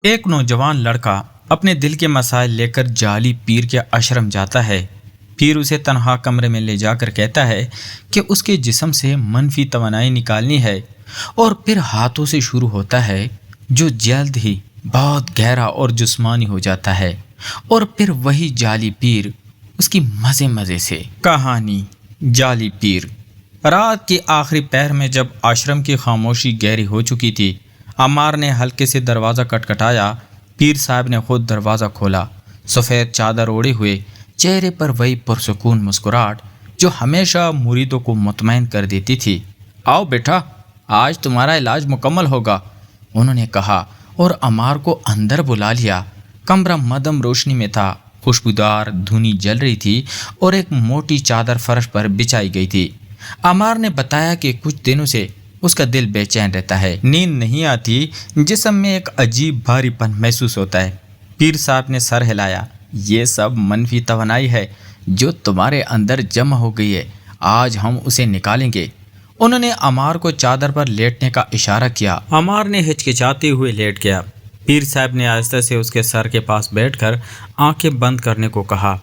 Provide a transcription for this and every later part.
ایک نوجوان لڑکا اپنے دل کے مسائل لے کر جعلی پیر کے آشرم جاتا ہے۔ پیر اسے تنہا کمرے میں لے جا کر کہتا ہے کہ اس کے جسم سے منفی توانائی نکالنی ہے، اور پھر ہاتھوں سے شروع ہوتا ہے جو جلد ہی بہت گہرا اور جسمانی ہو جاتا ہے، اور پھر وہی جعلی پیر اس کی مزے مزے سے کہانی۔ جعلی پیر۔ رات کے آخری پہر میں جب آشرم کی خاموشی گہری ہو چکی تھی، عمار نے ہلکے سے دروازہ کٹکھٹایا۔ پیر صاحب نے خود دروازہ کھولا، سفید چادر اوڑے ہوئے، چہرے پر وہی پرسکون مسکراہٹ جو ہمیشہ مریدوں کو مطمئن کر دیتی تھی۔ آؤ بیٹا، آج تمہارا علاج مکمل ہوگا، انہوں نے کہا، اور عمار کو اندر بلا لیا۔ کمرہ مدھم روشنی میں تھا، خوشبودار دھونی جل رہی تھی اور ایک موٹی چادر فرش پر بچھائی گئی تھی۔ عمار نے بتایا کہ کچھ دنوں سے اس کا دل بے چین رہتا ہے، نیند نہیں آتی، جسم میں ایک عجیب بھاری پن محسوس ہوتا ہے۔ پیر صاحب نے سر ہلایا۔ یہ سب منفی توانائی ہے جو تمہارے اندر جمع ہو گئی ہے، آج ہم اسے نکالیں گے۔ انہوں نے عمار کو چادر پر لیٹنے کا اشارہ کیا۔ عمار نے ہچکچاتے ہوئے لیٹ گیا۔ پیر صاحب نے آہستہ سے اس کے سر کے پاس بیٹھ کر آنکھیں بند کرنے کو کہا،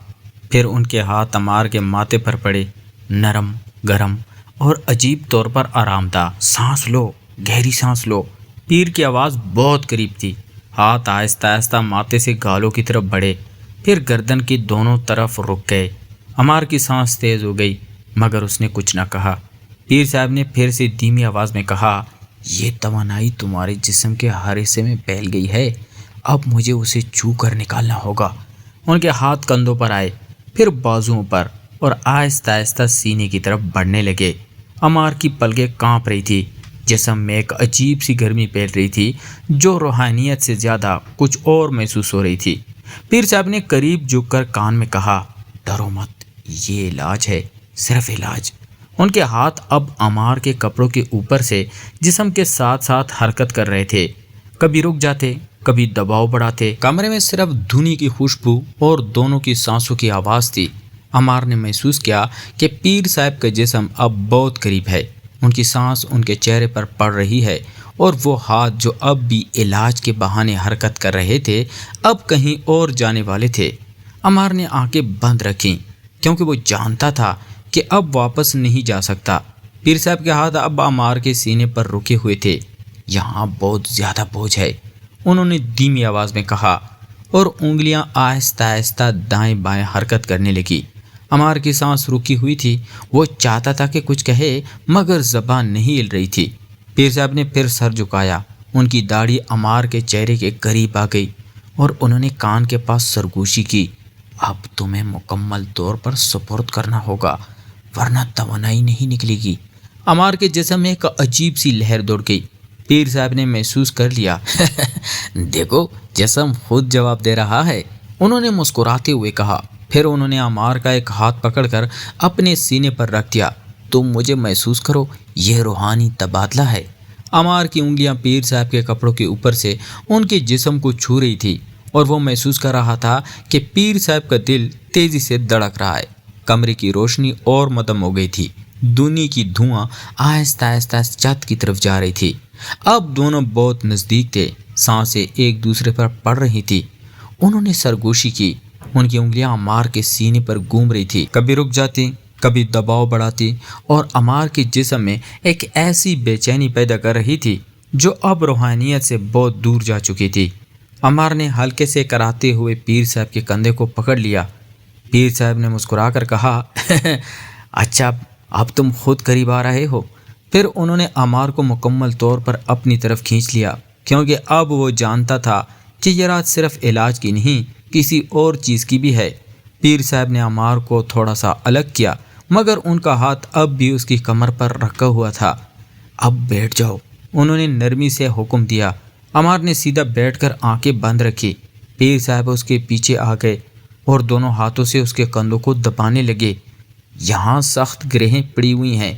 پھر ان کے ہاتھ عمار کے ماتھے پر پڑے، نرم، گرم اور عجیب طور پر آرام دہ۔ سانس لو، گہری سانس لو۔ پیر کی آواز بہت قریب تھی۔ ہاتھ آہستہ آہستہ ماتھے سے گالوں کی طرف بڑھے، پھر گردن کی دونوں طرف رک گئے۔ عمار کی سانس تیز ہو گئی، مگر اس نے کچھ نہ کہا۔ پیر صاحب نے پھر سے دھیمی آواز میں کہا، یہ توانائی تمہارے جسم کے ہر حصے میں پھیل گئی ہے، اب مجھے اسے چھو کر نکالنا ہوگا۔ ان کے ہاتھ کندھوں پر آئے، پھر بازوؤں پر، اور آہستہ آہستہ سینے کی طرف بڑھنے لگے۔ عمار کی پلکیں کانپ رہی تھی، جسم میں ایک عجیب سی گرمی پھیل رہی تھی جو روحانیت سے زیادہ کچھ اور محسوس ہو رہی تھی۔ پیر صاحب نے قریب جھک کر کان میں کہا، ڈرو مت، یہ علاج ہے، صرف علاج۔ ان کے ہاتھ اب عمار کے کپڑوں کے اوپر سے جسم کے ساتھ ساتھ حرکت کر رہے تھے، کبھی رک جاتے، کبھی دباؤ بڑھاتے۔ کمرے میں صرف دھونی کی خوشبو اور دونوں کی سانسوں کی آواز تھی۔ عمار نے محسوس کیا کہ پیر صاحب کا جسم اب بہت قریب ہے، ان کی سانس ان کے چہرے پر پڑ رہی ہے، اور وہ ہاتھ جو اب بھی علاج کے بہانے حرکت کر رہے تھے اب کہیں اور جانے والے تھے۔ عمار نے آنکھیں بند رکھیں کیونکہ وہ جانتا تھا کہ اب واپس نہیں جا سکتا۔ پیر صاحب کے ہاتھ اب عمار کے سینے پر رکے ہوئے تھے۔ یہاں بہت زیادہ بوجھ ہے، انہوں نے دھیمی آواز میں کہا، اور انگلیاں آہستہ آہستہ دائیں بائیں حرکت کرنے لگی۔ عمار کی سانس رکی ہوئی تھی، وہ چاہتا تھا کہ کچھ کہے مگر زبان نہیں ہل رہی تھی۔ پیر صاحب نے پھر سر جھکایا، ان کی داڑھی عمار کے چہرے کے قریب آ گئی، اور انہوں نے کان کے پاس سرگوشی کی، اب تمہیں مکمل طور پر سپرد کرنا ہوگا ورنہ توانائی نہیں نکلے گی۔ عمار کے جسم میں ایک عجیب سی لہر دوڑ گئی۔ پیر صاحب نے محسوس کر لیا، دیکھو جسم خود جواب دے رہا ہے، انہوں نے مسکراتے ہوئے کہا۔ پھر انہوں نے عمار کا ایک ہاتھ پکڑ کر اپنے سینے پر رکھ دیا، تم مجھے محسوس کرو، یہ روحانی تبادلہ ہے۔ عمار کی انگلیاں پیر صاحب کے کپڑوں کے اوپر سے ان کے جسم کو چھو رہی تھی، اور وہ محسوس کر رہا تھا کہ پیر صاحب کا دل تیزی سے دھڑک رہا ہے۔ کمرے کی روشنی اور مدھم ہو گئی تھی، دھونی کی دھواں آہستہ آہستہ چھت کی طرف جا رہی تھی۔ اب دونوں بہت نزدیک تھے، سانسیں ایک دوسرے پر پڑ رہی تھی۔ انہوں نے سرگوشی کی، ان کی انگلیاں عمار کے سینے پر گھوم رہی تھی، کبھی رک جاتی، کبھی دباؤ بڑھاتی، اور عمار کے جسم میں ایک ایسی بے چینی پیدا کر رہی تھی جو اب روحانیت سے بہت دور جا چکی تھی۔ عمار نے ہلکے سے کراتے ہوئے پیر صاحب کے کندھے کو پکڑ لیا۔ پیر صاحب نے مسکرا کر کہا، اچھا اب تم خود قریب آ رہے ہو۔ پھر انہوں نے عمار کو مکمل طور پر اپنی طرف کھینچ لیا، کیونکہ اب وہ جانتا تھا کہ یہ رات صرف علاج کی نہیں، کسی اور چیز کی بھی ہے۔ پیر صاحب نے عمار کو تھوڑا سا الگ کیا، مگر ان کا ہاتھ اب بھی اس کی کمر پر رکھا ہوا تھا۔ اب بیٹھ جاؤ، انہوں نے نرمی سے حکم دیا۔ عمار نے سیدھا بیٹھ کر آنکھیں بند رکھی۔ پیر صاحب اس کے پیچھے آ گئے اور دونوں ہاتھوں سے اس کے کندھوں کو دبانے لگے۔ یہاں سخت گرہیں پڑی ہوئی ہیں،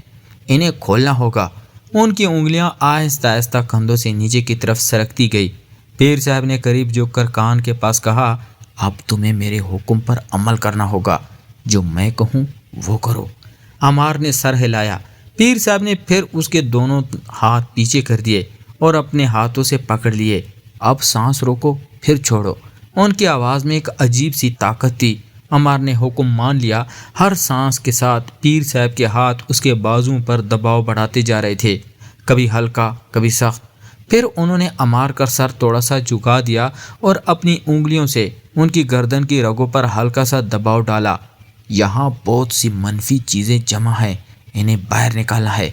انہیں کھولنا ہوگا۔ ان کی انگلیاں آہستہ آہستہ کندھوں سے نیچے کی طرف سرکتی گئی۔ پیر صاحب نے قریب جھک کر کان کے پاس کہا، اب تمہیں میرے حکم پر عمل کرنا ہوگا، جو میں کہوں وہ کرو۔ عمار نے سر ہلایا۔ پیر صاحب نے پھر اس کے دونوں ہاتھ پیچھے کر دیے اور اپنے ہاتھوں سے پکڑ لیے۔ اب سانس روکو پھر چھوڑو۔ ان کی آواز میں ایک عجیب سی طاقت تھی۔ عمار نے حکم مان لیا۔ ہر سانس کے ساتھ پیر صاحب کے ہاتھ اس کے بازوؤں پر دباؤ بڑھاتے جا رہے تھے، کبھی ہلکا کبھی سخت۔ پھر انہوں نے عمار کا سر تھوڑا سا جھکا دیا اور اپنی انگلیوں سے ان کی گردن کی رگوں پر ہلکا سا دباؤ ڈالا۔ یہاں بہت سی منفی چیزیں جمع ہیں، انہیں باہر نکالنا ہے۔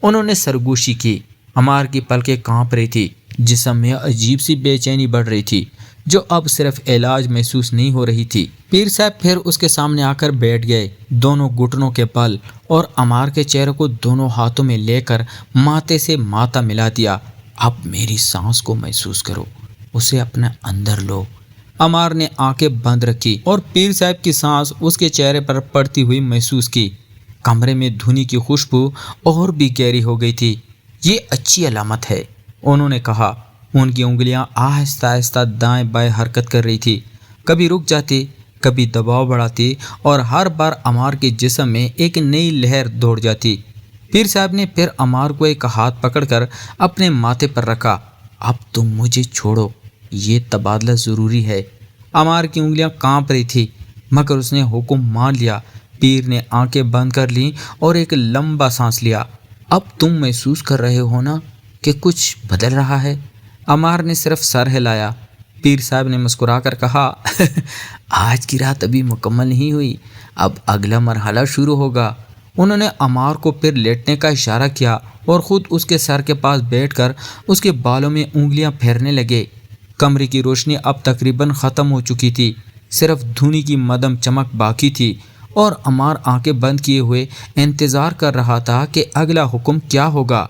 انہوں نے سرگوشی کی۔ عمار کی پلکیں کانپ رہی تھی، جسم میں عجیب سی بے چینی بڑھ رہی تھی جو اب صرف علاج محسوس نہیں ہو رہی تھی۔ پیر صاحب پھر اس کے سامنے آ کر بیٹھ گئے، دونوں گھٹنوں کے بل، اور عمار کے چہرے کو دونوں ہاتھوں میں لے کر ماتھے سے ماتھا ملا دیا۔ اب میری سانس کو محسوس کرو، اسے اپنے اندر لو۔ عمار نے آنکھیں بند رکھی اور پیر صاحب کی سانس اس کے چہرے پر پڑتی ہوئی محسوس کی۔ کمرے میں دھنی کی خوشبو اور بھی گہری ہو گئی تھی۔ یہ اچھی علامت ہے، انہوں نے کہا۔ ان کی انگلیاں آہستہ آہستہ دائیں بائیں حرکت کر رہی تھی، کبھی رک جاتی، کبھی دباؤ بڑھاتی، اور ہر بار عمار کے جسم میں ایک نئی لہر دوڑ جاتی۔ پیر صاحب نے پھر عمار کو ایک ہاتھ پکڑ کر اپنے ماتھے پر رکھا۔ اب تم مجھے چھوڑو، یہ تبادلہ ضروری ہے۔ عمار کی انگلیاں کانپ رہی تھی، مگر اس نے حکم مان لیا۔ پیر نے آنکھیں بند کر لیں اور ایک لمبا سانس لیا۔ اب تم محسوس کر رہے ہو نا کہ کچھ بدل رہا ہے؟ عمار نے صرف سر ہلایا۔ پیر صاحب نے مسکرا کر کہا آج کی رات ابھی مکمل نہیں ہوئی، اب اگلا مرحلہ شروع ہوگا۔ انہوں نے عمار کو پھر لیٹنے کا اشارہ کیا اور خود اس کے سر کے پاس بیٹھ کر اس کے بالوں میں انگلیاں پھیرنے لگے۔ کمرے کی روشنی اب تقریباً ختم ہو چکی تھی، صرف دھنی کی مدھم چمک باقی تھی، اور عمار آنکھیں بند کیے ہوئے انتظار کر رہا تھا کہ اگلا حکم کیا ہوگا۔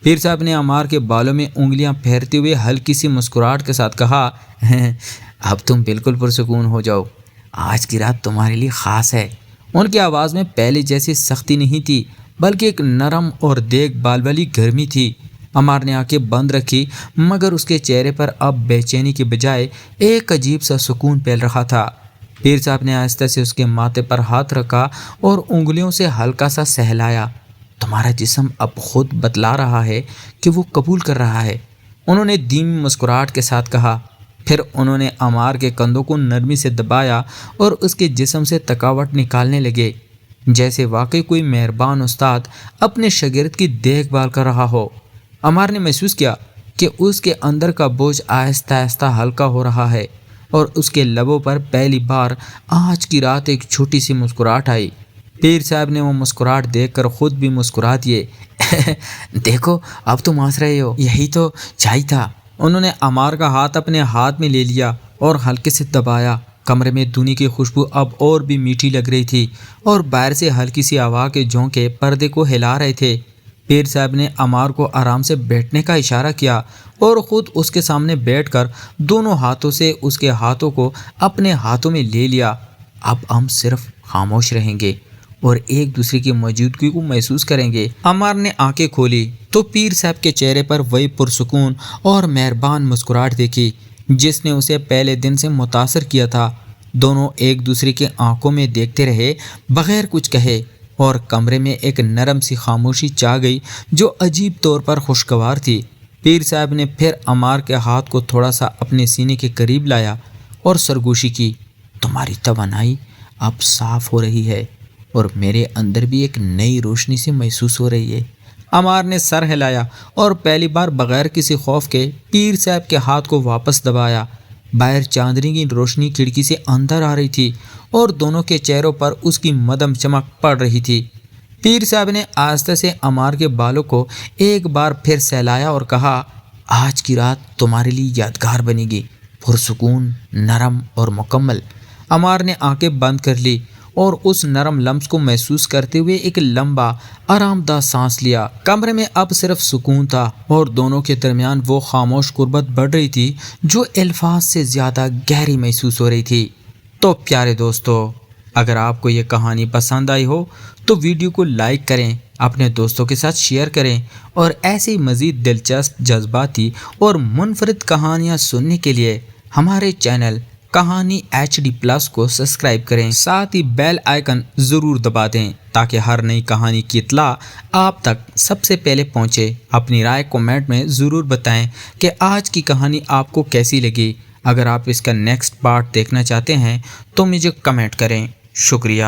پیر صاحب نے عمار کے بالوں میں انگلیاں پھیرتے ہوئے ہلکی سی مسکراہٹ کے ساتھ کہا اب تم بالکل پرسکون ہو جاؤ، آج کی رات تمہارے لیے خاص ہے۔ ان کی آواز میں پہلے جیسی سختی نہیں تھی، بلکہ ایک نرم اور دیکھ بھال والی گرمی تھی۔ عمار نے آنکھیں بند رکھی، مگر اس کے چہرے پر اب بے چینی کے بجائے ایک عجیب سا سکون پھیل رہا تھا۔ پیر صاحب نے آہستہ سے اس کے ماتھے پر ہاتھ رکھا اور انگلیوں سے ہلکا سا سہلایا۔ تمہارا جسم اب خود بتلا رہا ہے کہ وہ قبول کر رہا ہے، انہوں نے دھیمی مسکراہٹ کے ساتھ کہا۔ پھر انہوں نے عمار کے کندھوں کو نرمی سے دبایا اور اس کے جسم سے تھکاوٹ نکالنے لگے، جیسے واقعی کوئی مہربان استاد اپنے شاگرد کی دیکھ بھال کر رہا ہو۔ عمار نے محسوس کیا کہ اس کے اندر کا بوجھ آہستہ آہستہ ہلکا ہو رہا ہے، اور اس کے لبوں پر پہلی بار آج کی رات ایک چھوٹی سی مسکراہٹ آئی۔ پیر صاحب نے وہ مسکراہٹ دیکھ کر خود بھی مسکرا دیے دیکھو اب تم ہنس رہے ہو، یہی تو چاہیے تھا۔ انہوں نے عمار کا ہاتھ اپنے ہاتھ میں لے لیا اور ہلکے سے دبایا۔ کمرے میں دھنی کی خوشبو اب اور بھی میٹھی لگ رہی تھی، اور باہر سے ہلکی سی ہوا کے جھونکے پردے کو ہلا رہے تھے۔ پیر صاحب نے عمار کو آرام سے بیٹھنے کا اشارہ کیا اور خود اس کے سامنے بیٹھ کر دونوں ہاتھوں سے اس کے ہاتھوں کو اپنے ہاتھوں میں لے لیا۔ اب ہم صرف خاموش رہیں گے اور ایک دوسرے کی موجودگی کو محسوس کریں گے۔ عمار نے آنکھیں کھولی تو پیر صاحب کے چہرے پر وہی پرسکون اور مہربان مسکراہٹ دیکھی جس نے اسے پہلے دن سے متاثر کیا تھا۔ دونوں ایک دوسرے کی آنکھوں میں دیکھتے رہے بغیر کچھ کہے، اور کمرے میں ایک نرم سی خاموشی چھا گئی جو عجیب طور پر خوشگوار تھی۔ پیر صاحب نے پھر عمار کے ہاتھ کو تھوڑا سا اپنے سینے کے قریب لایا اور سرگوشی کی۔ تمہاری توانائی اب صاف ہو رہی ہے اور میرے اندر بھی ایک نئی روشنی سے محسوس ہو رہی ہے۔ عمار نے سر ہلایا اور پہلی بار بغیر کسی خوف کے پیر صاحب کے ہاتھ کو واپس دبایا۔ باہر چاندنی کی روشنی کھڑکی سے اندر آ رہی تھی اور دونوں کے چہروں پر اس کی مدھم چمک پڑ رہی تھی۔ پیر صاحب نے آہستہ سے عمار کے بالوں کو ایک بار پھر سہلایا اور کہا آج کی رات تمہارے لیے یادگار بنے گی، پرسکون، نرم اور مکمل۔ عمار نے آنکھیں بند کر لی اور اس نرم لمس کو محسوس کرتے ہوئے ایک لمبا آرام دہ سانس لیا۔ کمرے میں اب صرف سکون تھا اور دونوں کے درمیان وہ خاموش قربت بڑھ رہی تھی جو الفاظ سے زیادہ گہری محسوس ہو رہی تھی۔ تو پیارے دوستو، اگر آپ کو یہ کہانی پسند آئی ہو تو ویڈیو کو لائک کریں، اپنے دوستوں کے ساتھ شیئر کریں، اور ایسی مزید دلچسپ، جذباتی اور منفرد کہانیاں سننے کے لیے ہمارے چینل کہانی HD+ کو سبسکرائب کریں، ساتھ ہی بیل آئیکن ضرور دبا دیں تاکہ ہر نئی کہانی کی اطلاع آپ تک سب سے پہلے پہنچے۔ اپنی رائے کمنٹ میں ضرور بتائیں کہ آج کی کہانی آپ کو کیسی لگی۔ اگر آپ اس کا نیکسٹ پارٹ دیکھنا چاہتے ہیں تو مجھے کمنٹ کریں۔ شکریہ۔